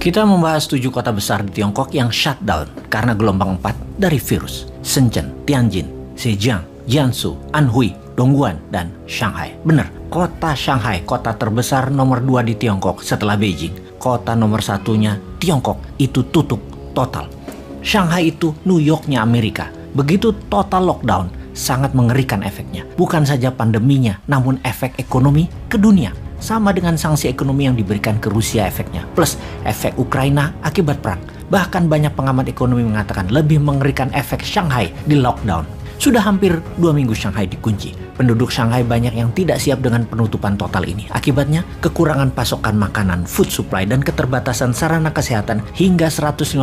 Kita membahas 7 kota besar di Tiongkok yang shutdown karena gelombang 4 dari virus. Shenzhen, Tianjin, Zhejiang, Jiangsu, Anhui, Dongguan, dan Shanghai. Benar, kota Shanghai, kota terbesar nomor 2 di Tiongkok setelah Beijing. Kota nomor 1-nya Tiongkok itu tutup total. Shanghai itu New York-nya Amerika. Begitu total lockdown, sangat mengerikan efeknya. Bukan saja pandeminya, namun efek ekonomi ke dunia. Sama dengan sanksi ekonomi yang diberikan ke Rusia efeknya. Plus efek Ukraina akibat perang. Bahkan banyak pengamat ekonomi mengatakan lebih mengerikan efek Shanghai di lockdown. Sudah hampir 2 minggu Shanghai dikunci. Penduduk Shanghai banyak yang tidak siap dengan penutupan total ini. Akibatnya, kekurangan pasokan makanan, food supply, dan keterbatasan sarana kesehatan hingga 150%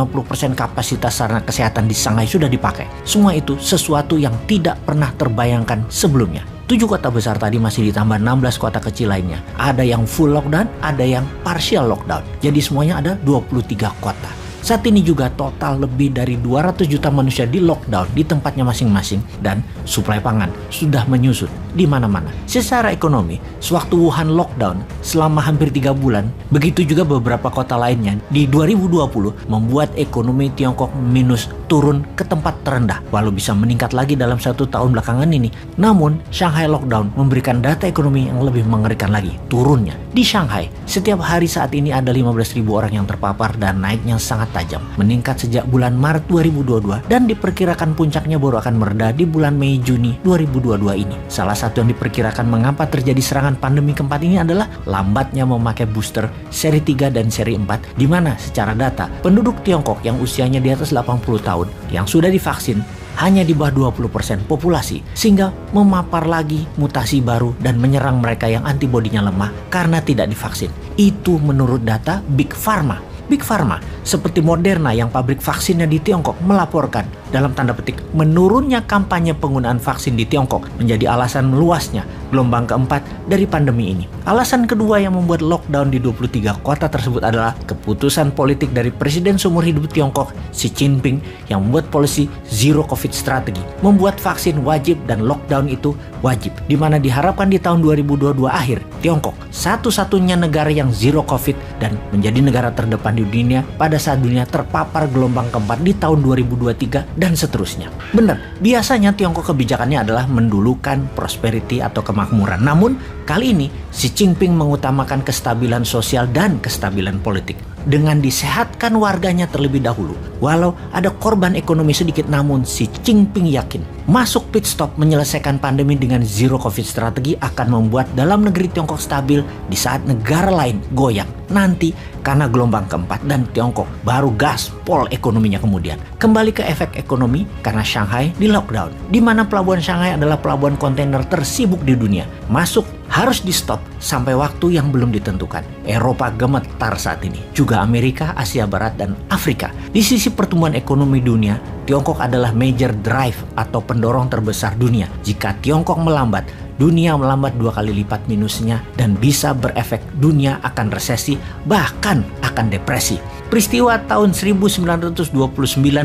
kapasitas sarana kesehatan di Shanghai sudah dipakai. Semua itu sesuatu yang tidak pernah terbayangkan sebelumnya. 7 kota besar tadi masih ditambah 16 kota kecil lainnya. Ada yang full lockdown, ada yang partial lockdown. Jadi semuanya ada 23 kota. Saat ini juga total lebih dari 200 juta manusia di lockdown di tempatnya masing-masing dan suplai pangan sudah menyusut di mana-mana. Secara ekonomi, sewaktu Wuhan lockdown selama hampir 3 bulan, begitu juga beberapa kota lainnya di 2020 membuat ekonomi Tiongkok minus turun ke tempat terendah, walau bisa meningkat lagi dalam 1 tahun belakangan ini. Namun, Shanghai lockdown memberikan data ekonomi yang lebih mengerikan lagi, turunnya. Di Shanghai, setiap hari saat ini ada 15.000 orang yang terpapar dan naiknya sangat tajam, meningkat sejak bulan Maret 2022 dan diperkirakan puncaknya baru akan mereda di bulan Mei-Juni 2022 ini. Salah satu yang diperkirakan mengapa terjadi serangan pandemi keempat ini adalah lambatnya memakai booster seri 3 dan seri 4, di mana secara data penduduk Tiongkok yang usianya di atas 80 tahun yang sudah divaksin hanya di bawah 20% populasi, sehingga memapar lagi mutasi baru dan menyerang mereka yang antibodinya lemah karena tidak divaksin. Itu menurut data Big Pharma. Big Pharma seperti Moderna yang pabrik vaksinnya di Tiongkok melaporkan dalam tanda petik menurunnya kampanye penggunaan vaksin di Tiongkok menjadi alasan meluasnya gelombang keempat dari pandemi ini. Alasan kedua yang membuat lockdown di 23 kota tersebut adalah keputusan politik dari Presiden seumur hidup Tiongkok Xi Jinping yang membuat polisi Zero Covid strategi, membuat vaksin wajib dan lockdown itu wajib, di mana diharapkan di tahun 2022 akhir Tiongkok satu-satunya negara yang Zero Covid dan menjadi negara terdepan di dunia pada saat dunia terpapar gelombang keempat di tahun 2023 dan seterusnya. Benar, biasanya Tiongkok kebijakannya adalah mendulukan prosperity atau kemakmuran. Namun, kali ini Xi Jinping mengutamakan kestabilan sosial dan kestabilan politik dengan disehatkan warganya terlebih dahulu. Walau ada korban ekonomi sedikit, namun Xi Jinping yakin masuk pit stop menyelesaikan pandemi dengan Zero Covid strategi akan membuat dalam negeri Tiongkok stabil di saat negara lain goyang nanti karena gelombang keempat, dan Tiongkok baru gaspol ekonominya kemudian. Kembali ke efek ekonomi karena Shanghai di lockdown, di mana pelabuhan Shanghai adalah pelabuhan kontainer tersibuk di dunia. Masuk harus di stop sampai waktu yang belum ditentukan. Eropa gemetar saat ini, juga Amerika, Asia Barat, dan Afrika. Di sisi pertumbuhan ekonomi dunia, Tiongkok adalah major drive atau pendorong terbesar dunia. Jika Tiongkok melambat, dunia melambat 2 kali lipat minusnya dan bisa berefek dunia akan resesi, bahkan akan depresi. Peristiwa tahun 1929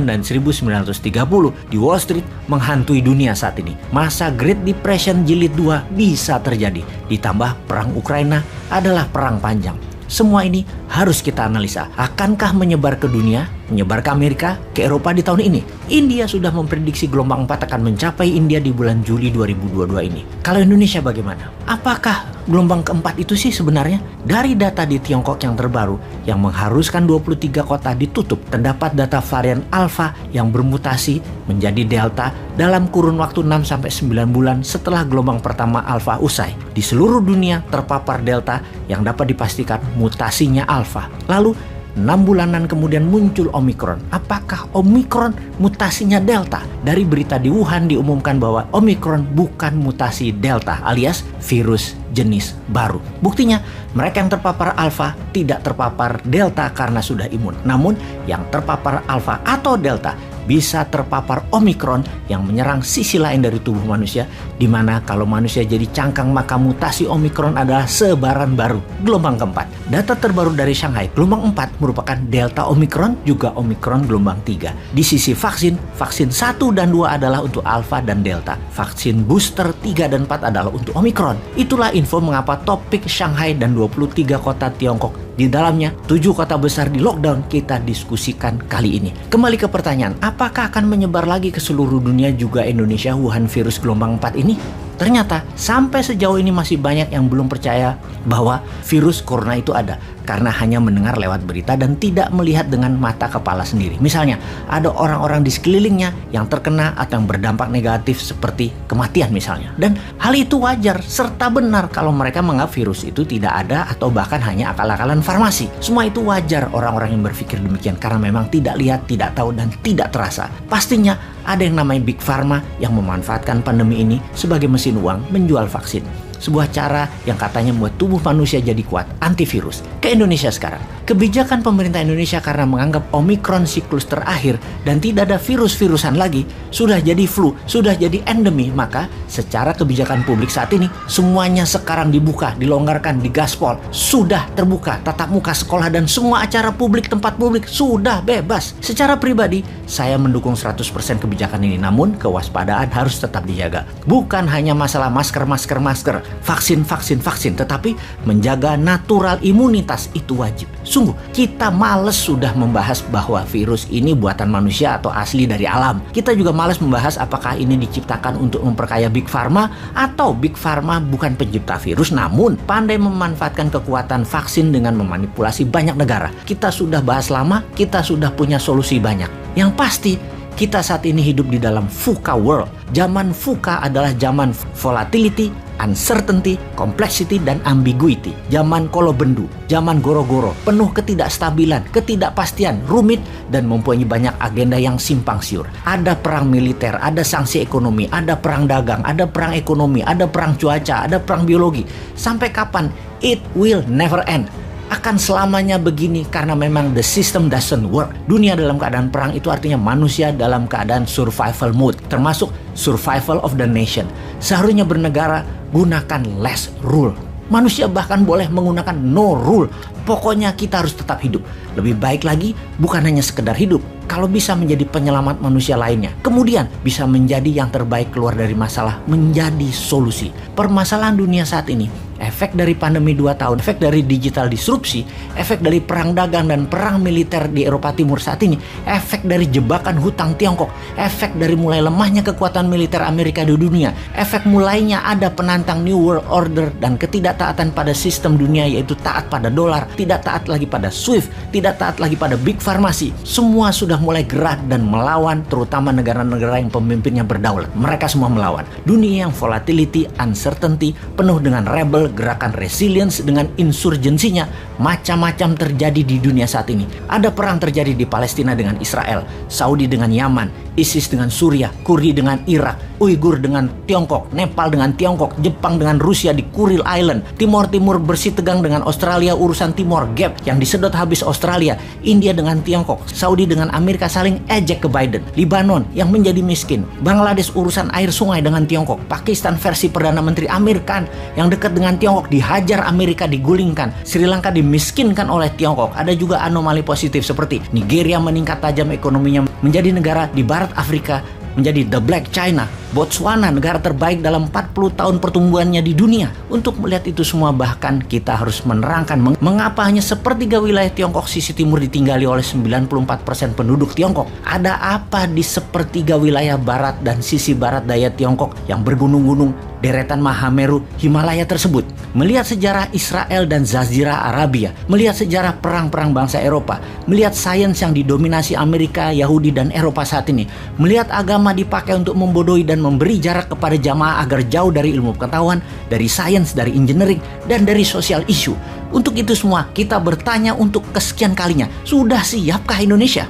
dan 1930 di Wall Street menghantui dunia saat ini. Masa Great Depression jilid 2 bisa terjadi. Ditambah perang Ukraina adalah perang panjang. Semua ini harus kita analisa. Akankah menyebar ke dunia, menyebar ke Amerika, ke Eropa di tahun ini? India sudah memprediksi gelombang 4 akan mencapai India di bulan Juli 2022 ini. Kalau Indonesia bagaimana? Apakah gelombang keempat itu sih sebenarnya? Dari data di Tiongkok yang terbaru yang mengharuskan 23 kota ditutup, terdapat data varian Alpha yang bermutasi menjadi Delta dalam kurun waktu 6-9 bulan setelah gelombang pertama Alpha usai. Di seluruh dunia terpapar Delta yang dapat dipastikan mutasinya Alpha. Lalu 6 bulanan kemudian muncul Omicron. Apakah Omicron mutasinya Delta? Dari berita di Wuhan diumumkan bahwa Omicron bukan mutasi Delta alias virus jenis baru. Buktinya mereka yang terpapar Alpha tidak terpapar Delta karena sudah imun. Namun yang terpapar Alpha atau Delta bisa terpapar Omicron yang menyerang sisi lain dari tubuh manusia, di mana kalau manusia jadi cangkang maka mutasi Omicron adalah sebaran baru, gelombang keempat. Data terbaru dari Shanghai, gelombang 4 merupakan Delta Omicron, juga Omicron gelombang 3. Di sisi vaksin 1 dan 2 adalah untuk Alpha dan Delta. Vaksin booster 3 dan 4 adalah untuk Omicron. Itulah info mengapa topik Shanghai dan 23 kota Tiongkok Di dalamnya 7 kota besar di lockdown kita diskusikan kali ini. Kembali ke pertanyaan, apakah akan menyebar lagi ke seluruh dunia juga Indonesia Wuhan virus gelombang 4 ini? Ternyata sampai sejauh ini masih banyak yang belum percaya bahwa virus corona itu ada karena hanya mendengar lewat berita dan tidak melihat dengan mata kepala sendiri. Misalnya, ada orang-orang di sekelilingnya yang terkena atau yang berdampak negatif seperti kematian misalnya. Dan hal itu wajar serta benar kalau mereka menganggap virus itu tidak ada atau bahkan hanya akal-akalan farmasi. Semua itu wajar orang-orang yang berpikir demikian karena memang tidak lihat, tidak tahu, dan tidak terasa. Pastinya ada yang namanya Big Pharma yang memanfaatkan pandemi ini sebagai mesin uang menjual vaksin. Sebuah cara yang katanya membuat tubuh manusia jadi kuat, antivirus. Ke Indonesia sekarang, kebijakan pemerintah Indonesia karena menganggap Omikron siklus terakhir dan tidak ada virus-virusan lagi, sudah jadi flu, sudah jadi endemi. Maka secara kebijakan publik saat ini, semuanya sekarang dibuka, dilonggarkan, digaspol. Sudah terbuka, tatap muka sekolah dan semua acara publik, tempat publik sudah bebas. Secara pribadi, saya mendukung 100% kebijakan ini. Namun, kewaspadaan harus tetap dijaga. Bukan hanya masalah masker, vaksin, tetapi menjaga natural imunitas itu wajib. Sungguh, kita males sudah membahas bahwa virus ini buatan manusia atau asli dari alam. Kita juga males membahas apakah ini diciptakan untuk memperkaya Big Pharma atau Big Pharma bukan pencipta virus namun pandai memanfaatkan kekuatan vaksin dengan memanipulasi banyak negara. Kita sudah bahas lama, kita sudah punya solusi banyak. Yang pasti, kita saat ini hidup di dalam VUCA world. Zaman VUCA adalah zaman volatility, uncertainty, complexity, dan ambiguity. Zaman kolobendu, zaman goro-goro, penuh ketidakstabilan, ketidakpastian, rumit, dan mempunyai banyak agenda yang simpang siur. Ada perang militer, ada sanksi ekonomi, ada perang dagang, ada perang ekonomi, ada perang cuaca, ada perang biologi. Sampai kapan? It will never end. Akan selamanya begini karena memang the system doesn't work. Dunia dalam keadaan perang itu artinya manusia dalam keadaan survival mode, termasuk survival of the nation. Seharusnya bernegara gunakan less rule. Manusia bahkan boleh menggunakan no rule. Pokoknya kita harus tetap hidup. Lebih baik lagi bukan hanya sekedar hidup, kalau bisa menjadi penyelamat manusia lainnya. Kemudian bisa menjadi yang terbaik keluar dari masalah, menjadi solusi. Permasalahan dunia saat ini, efek dari pandemi 2 tahun, efek dari digital disrupsi, efek dari perang dagang dan perang militer di Eropa Timur saat ini, efek dari jebakan hutang Tiongkok, efek dari mulai lemahnya kekuatan militer Amerika di dunia, efek mulainya ada penantang New World Order dan ketidaktaatan pada sistem dunia yaitu taat pada dolar, tidak taat lagi pada SWIFT, tidak taat lagi pada Big Pharmacy. Semua sudah mulai gerak dan melawan, terutama negara-negara yang pemimpinnya berdaulat. Mereka semua melawan. Dunia yang volatility, uncertainty, penuh dengan rebel, gerakan resilience dengan insurgensinya, macam-macam terjadi di dunia saat ini. Ada perang terjadi di Palestina dengan Israel, Saudi dengan Yaman, ISIS dengan Suriah, Kurdi dengan Irak, Uighur dengan Tiongkok, Nepal dengan Tiongkok, Jepang dengan Rusia di Kuril Island, Timor Timur bersih tegang dengan Australia, urusan Timor Gap yang disedot habis Australia, India dengan Tiongkok, Saudi dengan Amerika saling ejek ke Biden, Libanon yang menjadi miskin, Bangladesh urusan air sungai dengan Tiongkok, Pakistan versi Perdana Menteri Amir Khan yang dekat dengan Tiongkok dihajar Amerika, digulingkan, Sri Lanka dimiskinkan oleh Tiongkok. Ada juga anomali positif seperti Nigeria meningkat tajam ekonominya menjadi negara di barat Afrika, menjadi the Black China, Botswana negara terbaik dalam 40 tahun pertumbuhannya di dunia. Untuk melihat itu semua bahkan kita harus menerangkan mengapa hanya sepertiga wilayah Tiongkok sisi timur ditinggali oleh 94% penduduk Tiongkok. Ada apa di sepertiga wilayah barat dan sisi barat daya Tiongkok yang bergunung-gunung deretan Mahameru Himalaya tersebut? Melihat sejarah Israel dan Jazirah Arabia, melihat sejarah perang-perang bangsa Eropa, melihat sains yang didominasi Amerika, Yahudi, dan Eropa saat ini, melihat agama dipakai untuk membodohi dan memberi jarak kepada jamaah agar jauh dari ilmu pengetahuan, dari sains, dari engineering, dan dari sosial isu. Untuk itu semua, kita bertanya untuk kesekian kalinya, sudah siapkah Indonesia?